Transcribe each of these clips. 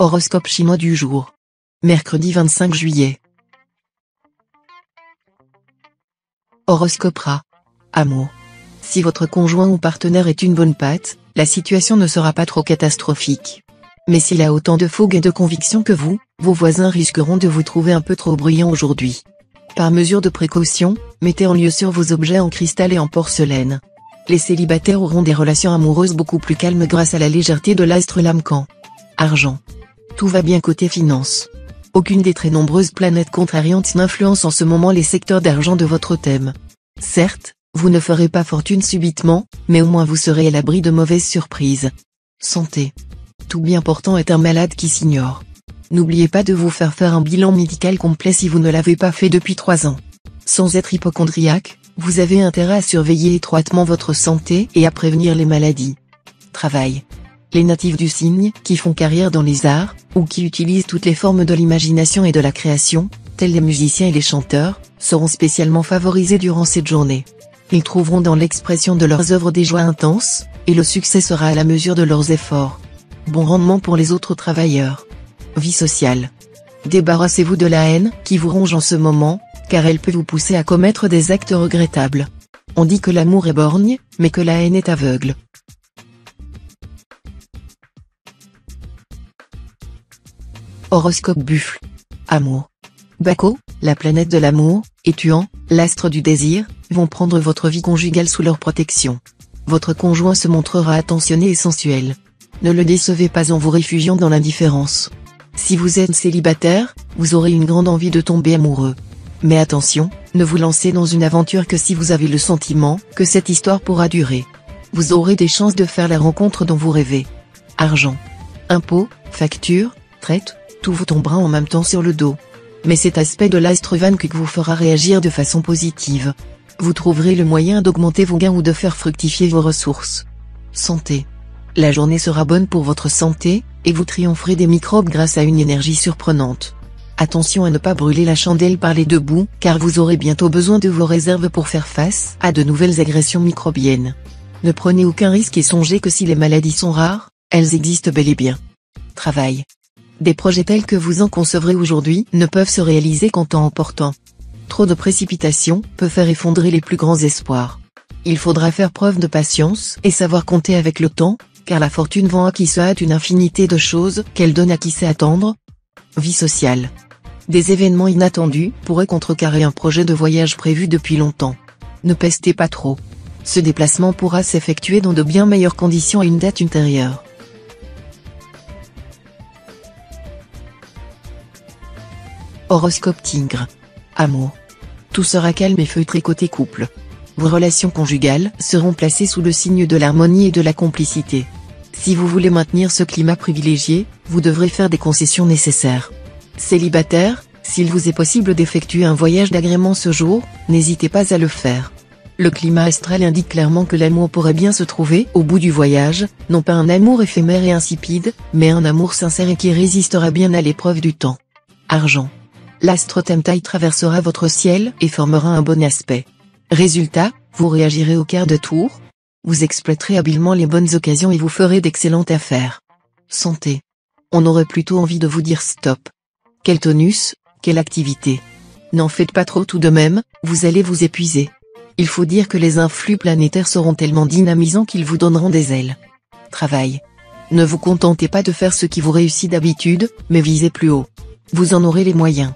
Horoscope chinois du jour. Mercredi 25 juillet. Horoscope Rat. Amour. Si votre conjoint ou partenaire est une bonne patte, la situation ne sera pas trop catastrophique. Mais s'il a autant de fougue et de conviction que vous, vos voisins risqueront de vous trouver un peu trop bruyant aujourd'hui. Par mesure de précaution, mettez en lieu sûr vos objets en cristal et en porcelaine. Les célibataires auront des relations amoureuses beaucoup plus calmes grâce à la légèreté de l'astre Lamcan. Argent. Tout va bien côté finance. Aucune des très nombreuses planètes contrariantes n'influence en ce moment les secteurs d'argent de votre thème. Certes, vous ne ferez pas fortune subitement, mais au moins vous serez à l'abri de mauvaises surprises. Santé. Tout bien portant est un malade qui s'ignore. N'oubliez pas de vous faire un bilan médical complet si vous ne l'avez pas fait depuis 3 ans. Sans être hypocondriaque, vous avez intérêt à surveiller étroitement votre santé et à prévenir les maladies. Travail. Les natifs du signe, qui font carrière dans les arts, ou qui utilisent toutes les formes de l'imagination et de la création, tels les musiciens et les chanteurs, seront spécialement favorisés durant cette journée. Ils trouveront dans l'expression de leurs œuvres des joies intenses, et le succès sera à la mesure de leurs efforts. Bon rendement pour les autres travailleurs. Vie sociale. Débarrassez-vous de la haine, qui vous ronge en ce moment, car elle peut vous pousser à commettre des actes regrettables. On dit que l'amour est borgne, mais que la haine est aveugle. Horoscope Buffle. Amour. Baco, la planète de l'amour, et Tuan, l'astre du désir, vont prendre votre vie conjugale sous leur protection. Votre conjoint se montrera attentionné et sensuel. Ne le décevez pas en vous réfugiant dans l'indifférence. Si vous êtes célibataire, vous aurez une grande envie de tomber amoureux. Mais attention, ne vous lancez dans une aventure que si vous avez le sentiment que cette histoire pourra durer. Vous aurez des chances de faire la rencontre dont vous rêvez. Argent. Impôts, factures, traites, tout vous tombera en même temps sur le dos. Mais cet aspect de l'astre vaincu vous fera réagir de façon positive. Vous trouverez le moyen d'augmenter vos gains ou de faire fructifier vos ressources. Santé. La journée sera bonne pour votre santé, et vous triompherez des microbes grâce à une énergie surprenante. Attention à ne pas brûler la chandelle par les deux bouts, car vous aurez bientôt besoin de vos réserves pour faire face à de nouvelles agressions microbiennes. Ne prenez aucun risque et songez que si les maladies sont rares, elles existent bel et bien. Travail. Des projets tels que vous en concevrez aujourd'hui ne peuvent se réaliser qu'en temps opportun. Trop de précipitation peut faire effondrer les plus grands espoirs. Il faudra faire preuve de patience et savoir compter avec le temps, car la fortune vend à qui se hâte une infinité de choses qu'elle donne à qui sait attendre. Vie sociale. Des événements inattendus pourraient contrecarrer un projet de voyage prévu depuis longtemps. Ne pestez pas trop. Ce déplacement pourra s'effectuer dans de bien meilleures conditions à une date ultérieure. Horoscope Tigre. Amour. Tout sera calme et feutré côté couple. Vos relations conjugales seront placées sous le signe de l'harmonie et de la complicité. Si vous voulez maintenir ce climat privilégié, vous devrez faire des concessions nécessaires. Célibataire, s'il vous est possible d'effectuer un voyage d'agrément ce jour, n'hésitez pas à le faire. Le climat astral indique clairement que l'amour pourrait bien se trouver au bout du voyage, non pas un amour éphémère et insipide, mais un amour sincère et qui résistera bien à l'épreuve du temps. Argent. L'astre Tamtai traversera votre ciel et formera un bon aspect. Résultat, vous réagirez au quart de tour. Vous exploiterez habilement les bonnes occasions et vous ferez d'excellentes affaires. Santé. On aurait plutôt envie de vous dire stop. Quel tonus, quelle activité. N'en faites pas trop tout de même, vous allez vous épuiser. Il faut dire que les influx planétaires seront tellement dynamisants qu'ils vous donneront des ailes. Travail. Ne vous contentez pas de faire ce qui vous réussit d'habitude, mais visez plus haut. Vous en aurez les moyens.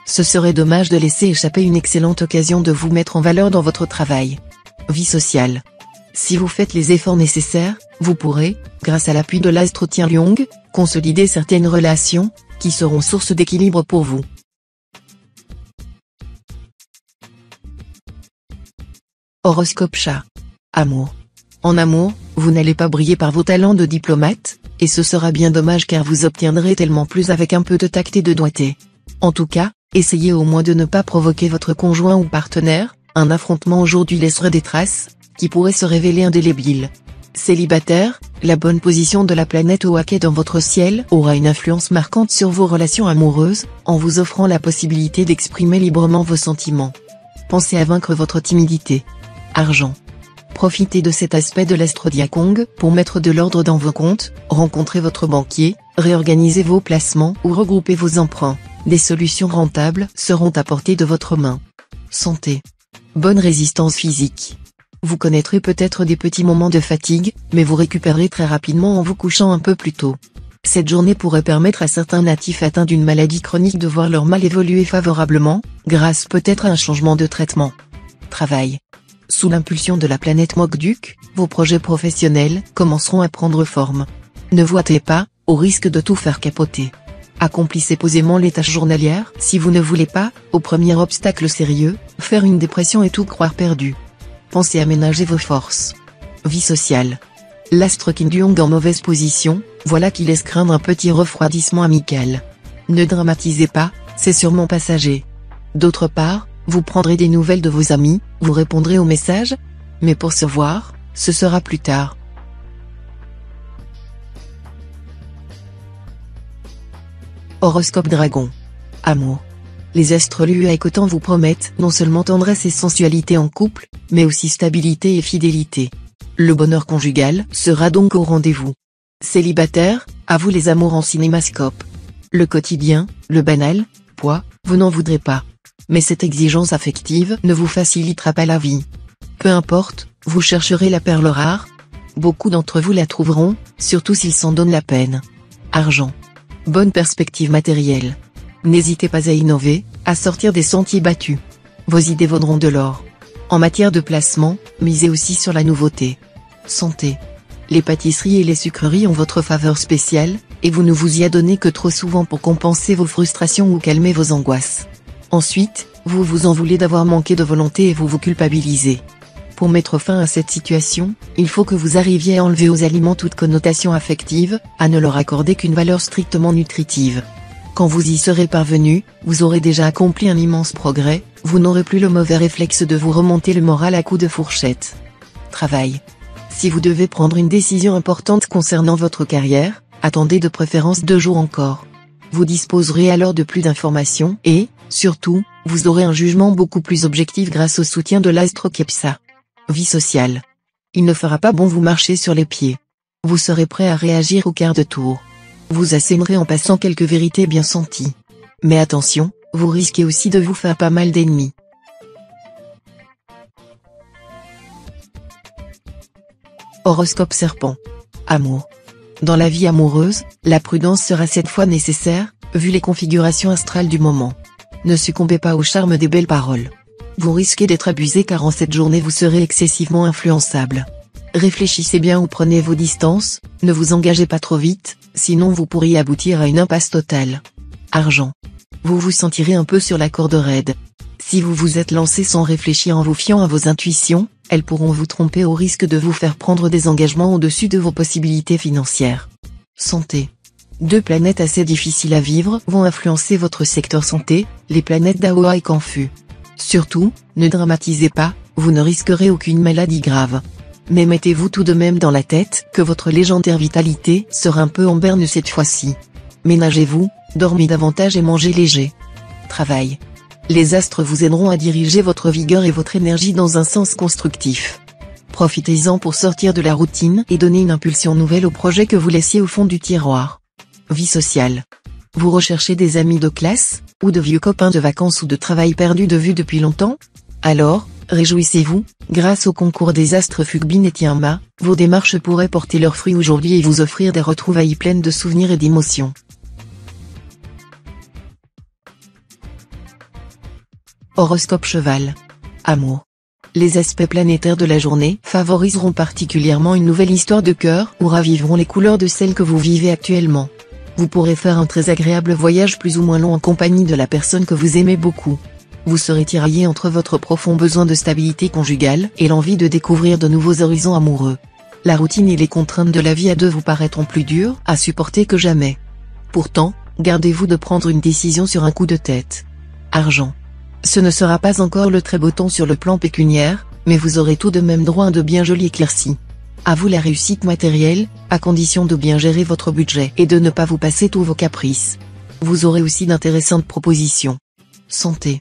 Ce serait dommage de laisser échapper une excellente occasion de vous mettre en valeur dans votre travail. Vie sociale. Si vous faites les efforts nécessaires, vous pourrez, grâce à l'appui de l'astre Tianliong, consolider certaines relations, qui seront source d'équilibre pour vous. Horoscope Chat. Amour. En amour, vous n'allez pas briller par vos talents de diplomate, et ce sera bien dommage car vous obtiendrez tellement plus avec un peu de tact et de doigté. En tout cas, essayez au moins de ne pas provoquer votre conjoint ou partenaire, un affrontement aujourd'hui laisserait des traces, qui pourraient se révéler indélébiles. Célibataire, la bonne position de la planète Oake dans votre ciel aura une influence marquante sur vos relations amoureuses, en vous offrant la possibilité d'exprimer librement vos sentiments. Pensez à vaincre votre timidité. Argent. Profitez de cet aspect de l'astro-diakong pour mettre de l'ordre dans vos comptes, rencontrer votre banquier, réorganiser vos placements ou regrouper vos emprunts. Des solutions rentables seront à portée de votre main. Santé. Bonne résistance physique. Vous connaîtrez peut-être des petits moments de fatigue, mais vous récupérez très rapidement en vous couchant un peu plus tôt. Cette journée pourrait permettre à certains natifs atteints d'une maladie chronique de voir leur mal évoluer favorablement, grâce peut-être à un changement de traitement. Travail. Sous l'impulsion de la planète Mokduk, vos projets professionnels commenceront à prendre forme. Ne vous hâtez pas, au risque de tout faire capoter. Accomplissez posément les tâches journalières si vous ne voulez pas, au premier obstacle sérieux, faire une dépression et tout croire perdu. Pensez à ménager vos forces. Vie sociale. L'astre Kim Duong en mauvaise position, voilà qui laisse craindre un petit refroidissement amical. Ne dramatisez pas, c'est sûrement passager. D'autre part, vous prendrez des nouvelles de vos amis, vous répondrez aux messages, mais pour se voir, ce sera plus tard. Horoscope Dragon. Amour. Les astres Luaikotan vous promettent non seulement tendresse et sensualité en couple, mais aussi stabilité et fidélité. Le bonheur conjugal sera donc au rendez-vous. Célibataire, à vous les amours en cinémascope. Le quotidien, le banal, poids, vous n'en voudrez pas. Mais cette exigence affective ne vous facilitera pas la vie. Peu importe, vous chercherez la perle rare. Beaucoup d'entre vous la trouveront, surtout s'ils s'en donnent la peine. Argent. Bonne perspective matérielle. N'hésitez pas à innover, à sortir des sentiers battus. Vos idées vaudront de l'or. En matière de placement, misez aussi sur la nouveauté. Santé. Les pâtisseries et les sucreries ont votre faveur spéciale, et vous ne vous y adonnez que trop souvent pour compenser vos frustrations ou calmer vos angoisses. Ensuite, vous vous en voulez d'avoir manqué de volonté et vous vous culpabilisez. Pour mettre fin à cette situation, il faut que vous arriviez à enlever aux aliments toute connotation affective, à ne leur accorder qu'une valeur strictement nutritive. Quand vous y serez parvenu, vous aurez déjà accompli un immense progrès, vous n'aurez plus le mauvais réflexe de vous remonter le moral à coups de fourchette. Travail. Si vous devez prendre une décision importante concernant votre carrière, attendez de préférence 2 jours encore. Vous disposerez alors de plus d'informations et, surtout, vous aurez un jugement beaucoup plus objectif grâce au soutien de l'astre Kepsa. Vie sociale. Il ne fera pas bon vous marcher sur les pieds. Vous serez prêt à réagir au quart de tour. Vous assènerez en passant quelques vérités bien senties. Mais attention, vous risquez aussi de vous faire pas mal d'ennemis. Horoscope Serpent. Amour. Dans la vie amoureuse, la prudence sera cette fois nécessaire, vu les configurations astrales du moment. Ne succombez pas au charme des belles paroles. Vous risquez d'être abusé car en cette journée vous serez excessivement influençable. Réfléchissez bien ou prenez vos distances, ne vous engagez pas trop vite, sinon vous pourriez aboutir à une impasse totale. Argent. Vous vous sentirez un peu sur la corde raide. Si vous vous êtes lancé sans réfléchir en vous fiant à vos intuitions, elles pourront vous tromper au risque de vous faire prendre des engagements au-dessus de vos possibilités financières. Santé. 2 planètes assez difficiles à vivre vont influencer votre secteur santé, les planètes Daoa et Kanfu. Surtout, ne dramatisez pas, vous ne risquerez aucune maladie grave. Mais mettez-vous tout de même dans la tête que votre légendaire vitalité sera un peu en berne cette fois-ci. Ménagez-vous, dormez davantage et mangez léger. Travail. Les astres vous aideront à diriger votre vigueur et votre énergie dans un sens constructif. Profitez-en pour sortir de la routine et donner une impulsion nouvelle au projet que vous laissiez au fond du tiroir. Vie sociale. Vous recherchez des amis de classe, ou de vieux copains de vacances ou de travail perdus de vue depuis longtemps? Alors, réjouissez-vous, grâce au concours des astres Fugbin et Tianma, vos démarches pourraient porter leurs fruits aujourd'hui et vous offrir des retrouvailles pleines de souvenirs et d'émotions. Horoscope Cheval. Amour. Les aspects planétaires de la journée favoriseront particulièrement une nouvelle histoire de cœur ou raviveront les couleurs de celle que vous vivez actuellement. Vous pourrez faire un très agréable voyage plus ou moins long en compagnie de la personne que vous aimez beaucoup. Vous serez tiraillé entre votre profond besoin de stabilité conjugale et l'envie de découvrir de nouveaux horizons amoureux. La routine et les contraintes de la vie à deux vous paraîtront plus dures à supporter que jamais. Pourtant, gardez-vous de prendre une décision sur un coup de tête. Argent. Ce ne sera pas encore le très beau temps sur le plan pécuniaire, mais vous aurez tout de même droit à de bien jolies éclaircies. À vous la réussite matérielle, à condition de bien gérer votre budget et de ne pas vous passer tous vos caprices. Vous aurez aussi d'intéressantes propositions. Santé.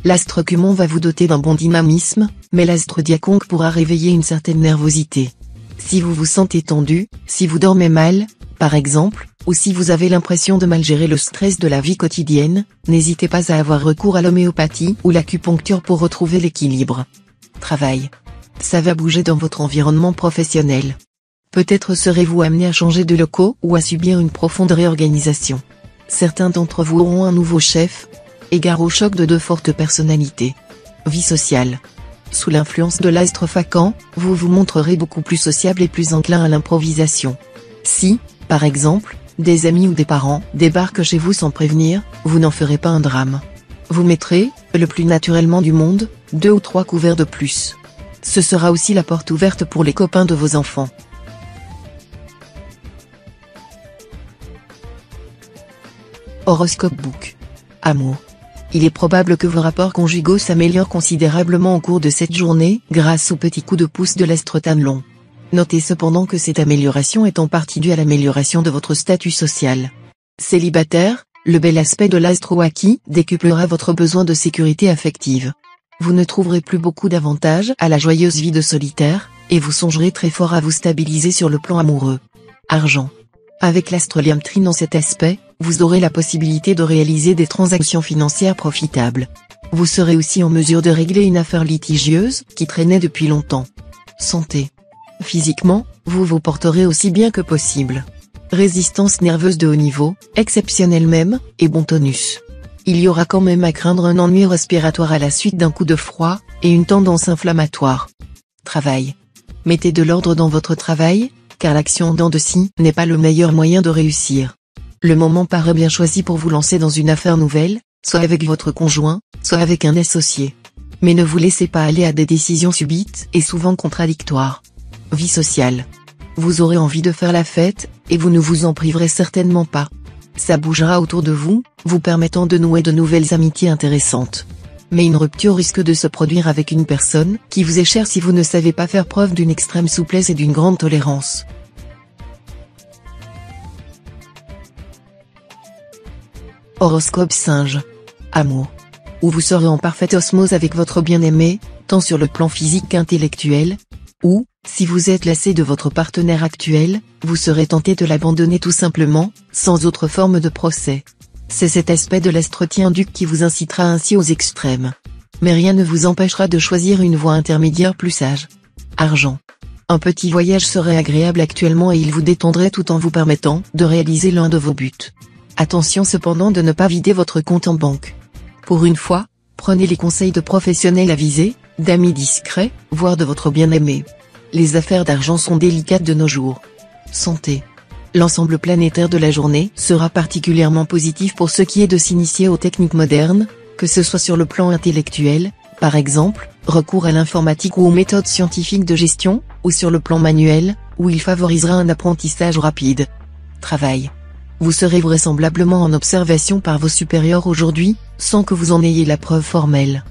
L'astre Cumon va vous doter d'un bon dynamisme, mais l'astre Diaconque pourra réveiller une certaine nervosité. Si vous vous sentez tendu, si vous dormez mal, par exemple, ou si vous avez l'impression de mal gérer le stress de la vie quotidienne, n'hésitez pas à avoir recours à l'homéopathie ou l'acupuncture pour retrouver l'équilibre. Travail. Ça va bouger dans votre environnement professionnel. Peut-être serez-vous amené à changer de locaux ou à subir une profonde réorganisation. Certains d'entre vous auront un nouveau chef, égard au choc de deux fortes personnalités. Vie sociale. Sous l'influence de l'astre Facan, vous vous montrerez beaucoup plus sociable et plus enclin à l'improvisation. Si, par exemple, des amis ou des parents débarquent chez vous sans prévenir, vous n'en ferez pas un drame. Vous mettrez, le plus naturellement du monde, 2 ou 3 couverts de plus. Ce sera aussi la porte ouverte pour les copains de vos enfants. Horoscope Book. Amour. Il est probable que vos rapports conjugaux s'améliorent considérablement au cours de cette journée grâce au petit coup de pouce de l'astre Tanlon. Notez cependant que cette amélioration est en partie due à l'amélioration de votre statut social. Célibataire, le bel aspect de l'astre Waki décuplera votre besoin de sécurité affective. Vous ne trouverez plus beaucoup d'avantages à la joyeuse vie de solitaire, et vous songerez très fort à vous stabiliser sur le plan amoureux. Argent. Avec l'astre Liamtri dans cet aspect, vous aurez la possibilité de réaliser des transactions financières profitables. Vous serez aussi en mesure de régler une affaire litigieuse qui traînait depuis longtemps. Santé. Physiquement, vous vous porterez aussi bien que possible. Résistance nerveuse de haut niveau, exceptionnelle même, et bon tonus. Il y aura quand même à craindre un ennui respiratoire à la suite d'un coup de froid, et une tendance inflammatoire. Travail. Mettez de l'ordre dans votre travail, car l'action en dents de scie n'est pas le meilleur moyen de réussir. Le moment paraît bien choisi pour vous lancer dans une affaire nouvelle, soit avec votre conjoint, soit avec un associé. Mais ne vous laissez pas aller à des décisions subites et souvent contradictoires. Vie sociale. Vous aurez envie de faire la fête, et vous ne vous en priverez certainement pas. Ça bougera autour de vous, vous permettant de nouer de nouvelles amitiés intéressantes. Mais une rupture risque de se produire avec une personne qui vous est chère si vous ne savez pas faire preuve d'une extrême souplesse et d'une grande tolérance. Horoscope Singe. Amour. Ou vous serez en parfaite osmose avec votre bien-aimé, tant sur le plan physique qu'intellectuel, ou, si vous êtes lassé de votre partenaire actuel, vous serez tenté de l'abandonner tout simplement, sans autre forme de procès. C'est cet aspect de l'astre Tien-Duc qui vous incitera ainsi aux extrêmes. Mais rien ne vous empêchera de choisir une voie intermédiaire plus sage. Argent. Un petit voyage serait agréable actuellement et il vous détendrait tout en vous permettant de réaliser l'un de vos buts. Attention cependant de ne pas vider votre compte en banque. Pour une fois, prenez les conseils de professionnels avisés, d'amis discrets, voire de votre bien-aimé. Les affaires d'argent sont délicates de nos jours. Santé. L'ensemble planétaire de la journée sera particulièrement positif pour ce qui est de s'initier aux techniques modernes, que ce soit sur le plan intellectuel, par exemple, recours à l'informatique ou aux méthodes scientifiques de gestion, ou sur le plan manuel, où il favorisera un apprentissage rapide. Travail. Vous serez vraisemblablement en observation par vos supérieurs aujourd'hui, sans que vous en ayez la preuve formelle.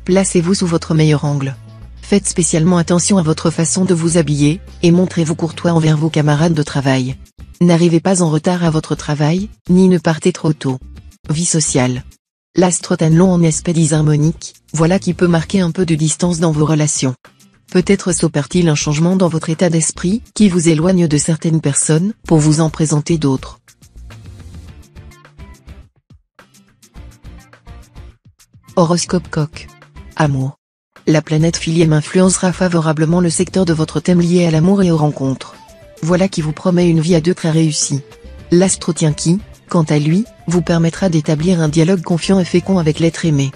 Placez-vous sous votre meilleur angle. Faites spécialement attention à votre façon de vous habiller, et montrez-vous courtois envers vos camarades de travail. N'arrivez pas en retard à votre travail, ni ne partez trop tôt. Vie sociale. L'astre Tanlon en aspect disharmonique, voilà qui peut marquer un peu de distance dans vos relations. Peut-être s'opère-t-il un changement dans votre état d'esprit, qui vous éloigne de certaines personnes, pour vous en présenter d'autres. Horoscope Coq. Amour. La planète Philième influencera favorablement le secteur de votre thème lié à l'amour et aux rencontres. Voilà qui vous promet une vie à deux très réussie. L'astre Tienki, quant à lui, vous permettra d'établir un dialogue confiant et fécond avec l'être aimé.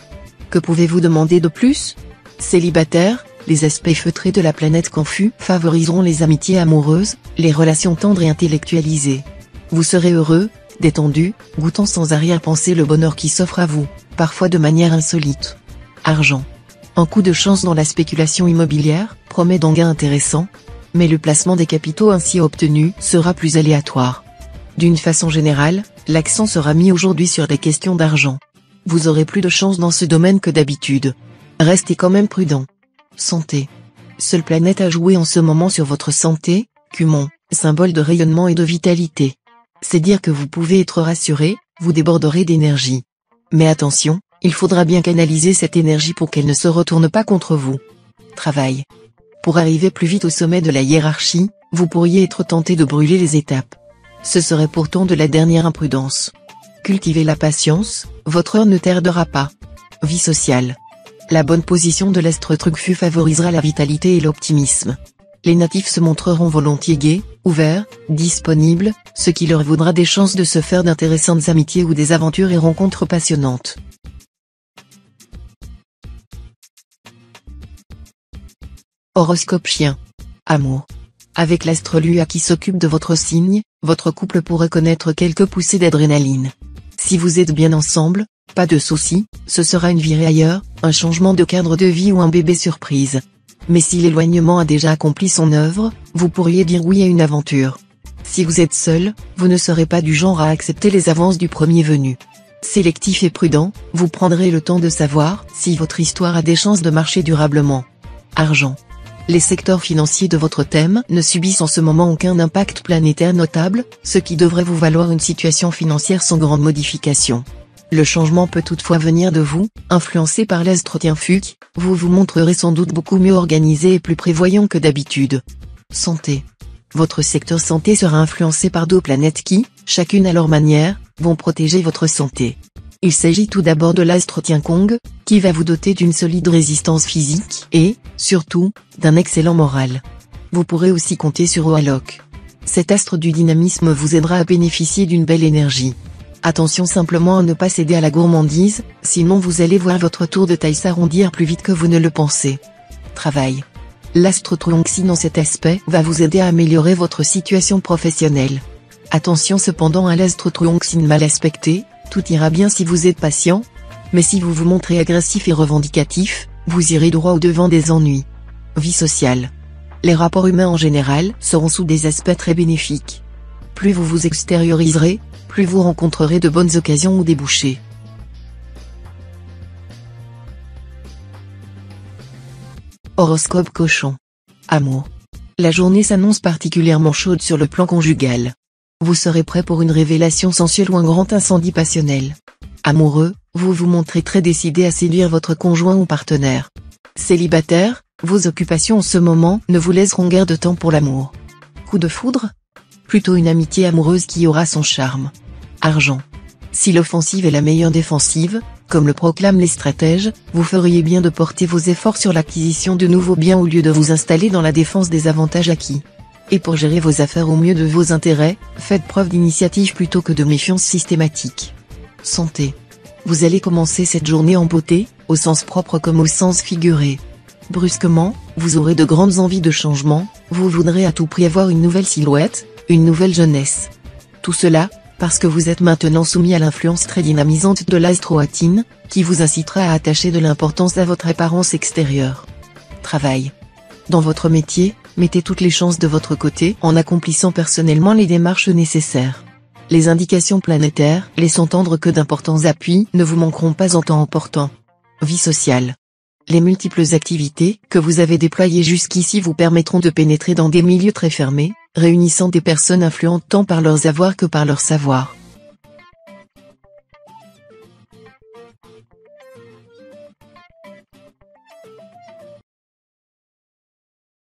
Que pouvez-vous demander de plus? Célibataire, les aspects feutrés de la planète Confus favoriseront les amitiés amoureuses, les relations tendres et intellectualisées. Vous serez heureux, détendu, goûtant sans arrière-pensée le bonheur qui s'offre à vous, parfois de manière insolite. Argent. Un coup de chance dans la spéculation immobilière promet d'en gains intéressants, mais le placement des capitaux ainsi obtenus sera plus aléatoire. D'une façon générale, l'accent sera mis aujourd'hui sur les questions d'argent. Vous aurez plus de chance dans ce domaine que d'habitude. Restez quand même prudent. Santé. Seule planète à jouer en ce moment sur votre santé, Cumon, symbole de rayonnement et de vitalité. C'est dire que vous pouvez être rassuré, vous déborderez d'énergie. Mais attention, Il faudra bien canaliser cette énergie pour qu'elle ne se retourne pas contre vous. Travail. Pour arriver plus vite au sommet de la hiérarchie, vous pourriez être tenté de brûler les étapes. Ce serait pourtant de la dernière imprudence. Cultivez la patience, votre heure ne tardera pas. Vie sociale. La bonne position de l'astre Trucfu favorisera la vitalité et l'optimisme. Les natifs se montreront volontiers gais, ouverts, disponibles, ce qui leur vaudra des chances de se faire d'intéressantes amitiés ou des aventures et rencontres passionnantes. Horoscope chien. Amour. Avec l'astre Lua qui s'occupe de votre signe, votre couple pourrait connaître quelques poussées d'adrénaline. Si vous êtes bien ensemble, pas de soucis, ce sera une virée ailleurs, un changement de cadre de vie ou un bébé surprise. Mais si l'éloignement a déjà accompli son œuvre, vous pourriez dire oui à une aventure. Si vous êtes seul, vous ne serez pas du genre à accepter les avances du premier venu. Sélectif et prudent, vous prendrez le temps de savoir si votre histoire a des chances de marcher durablement. Argent. Les secteurs financiers de votre thème ne subissent en ce moment aucun impact planétaire notable, ce qui devrait vous valoir une situation financière sans grande modification. Le changement peut toutefois venir de vous, influencé par l'astre Tienfuc, vous vous montrerez sans doute beaucoup mieux organisé et plus prévoyant que d'habitude. Santé. Votre secteur santé sera influencé par deux planètes qui, chacune à leur manière, vont protéger votre santé. Il s'agit tout d'abord de l'astre Tiankong, qui va vous doter d'une solide résistance physique et, surtout, d'un excellent moral. Vous pourrez aussi compter sur Oalok. Cet astre du dynamisme vous aidera à bénéficier d'une belle énergie. Attention simplement à ne pas céder à la gourmandise, sinon vous allez voir votre tour de taille s'arrondir plus vite que vous ne le pensez. Travail. L'astre Truongxi dans cet aspect va vous aider à améliorer votre situation professionnelle. Attention cependant à l'astre Truongxi mal aspecté, tout ira bien si vous êtes patient, mais si vous vous montrez agressif et revendicatif, vous irez droit au devant des ennuis. Vie sociale. Les rapports humains en général seront sous des aspects très bénéfiques. Plus vous vous extérioriserez, plus vous rencontrerez de bonnes occasions ou débouchés. Horoscope cochon. Amour. La journée s'annonce particulièrement chaude sur le plan conjugal. Vous serez prêt pour une révélation sensuelle ou un grand incendie passionnel. Amoureux, vous vous montrez très décidé à séduire votre conjoint ou partenaire. Célibataire, vos occupations en ce moment ne vous laisseront guère de temps pour l'amour. Coup de foudre ? Plutôt une amitié amoureuse qui aura son charme. Argent. Si l'offensive est la meilleure défensive, comme le proclament les stratèges, vous feriez bien de porter vos efforts sur l'acquisition de nouveaux biens au lieu de vous installer dans la défense des avantages acquis. Et pour gérer vos affaires au mieux de vos intérêts, faites preuve d'initiative plutôt que de méfiance systématique. Santé. Vous allez commencer cette journée en beauté, au sens propre comme au sens figuré. Brusquement, vous aurez de grandes envies de changement, vous voudrez à tout prix avoir une nouvelle silhouette, une nouvelle jeunesse. Tout cela, parce que vous êtes maintenant soumis à l'influence très dynamisante de l'astroatine, qui vous incitera à attacher de l'importance à votre apparence extérieure. Travail. Dans votre métier, mettez toutes les chances de votre côté en accomplissant personnellement les démarches nécessaires. Les indications planétaires laissent entendre que d'importants appuis ne vous manqueront pas en temps opportun. Vie sociale. Les multiples activités que vous avez déployées jusqu'ici vous permettront de pénétrer dans des milieux très fermés, réunissant des personnes influentes tant par leurs avoirs que par leur savoir.